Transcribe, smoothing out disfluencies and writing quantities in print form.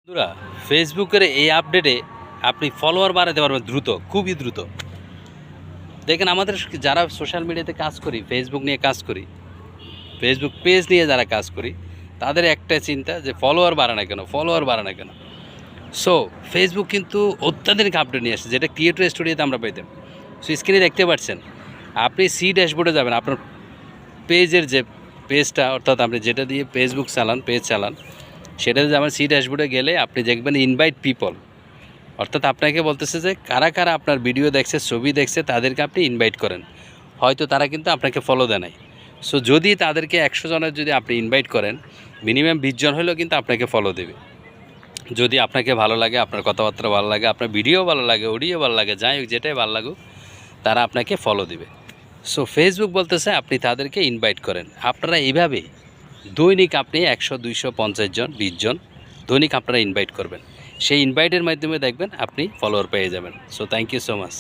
বন্ধুরা, ফেসবুকের এই আপডেটে আপনি ফলোয়ার বাড়াতে পারবেন দ্রুত, খুবই দ্রুত। দেখেন আমাদের যারা সোশ্যাল মিডিয়াতে কাজ করি, ফেসবুক নিয়ে কাজ করি, ফেসবুক পেজ নিয়ে যারা কাজ করি, তাদের একটা চিন্তা যে ফলোয়ার বাড়ে না কেন, ফলোয়ার বাড়ে না কেন। সো ফেসবুক কিন্তু অত্যাধুনিক আপডেট নিয়ে আসছে, যেটা ক্রিয়েটর স্টুডিওতে আমরা পেতাম। সো স্ক্রিনে দেখতে পাচ্ছেন, আপনি সি ড্যাশবোর্ডে যাবেন, আপনার পেজের যে পেজটা, অর্থাৎ আপনি যেটা দিয়ে ফেসবুক চালান, পেজ চালান, সেটাতে যাবেন। সি ড্যাশবোর্ডে গেলে আপনি দেখবেন ইনভাইট পিপল, অর্থাৎ আপনাকে বলতেছে যে কারা কারা আপনার ভিডিও দেখছে, ছবি দেখছে, তাদেরকে আপনি ইনভাইট করেন। হয়তো তারা কিন্তু আপনাকে ফলো দেয় নাই। সো যদি তাদেরকে 100 জনের যদি আপনি ইনভাইট করেন, মিনিমাম 20 জন হলেও কিন্তু আপনাকে ফলো দেবে। যদি আপনাকে ভালো লাগে, আপনার কথাবার্তা ভালো লাগে, আপনার ভিডিও ভালো লাগে, অডিও ভালো লাগে, যাই হোক যেটাই ভালো লাগুক, তারা আপনাকে ফলো দেবে। সো ফেসবুক বলতেছে আপনি তাদেরকে ইনভাইট করেন। আপনারা এইভাবেই দৈনিক আপনি 100, 200, 50 জন, 20 জন দৈনিক আপনারা ইনভাইট করবেন। সেই ইনভাইটের মাধ্যমে দেখবেন আপনি ফলোয়ার পেয়ে যাবেন। So thank you so much.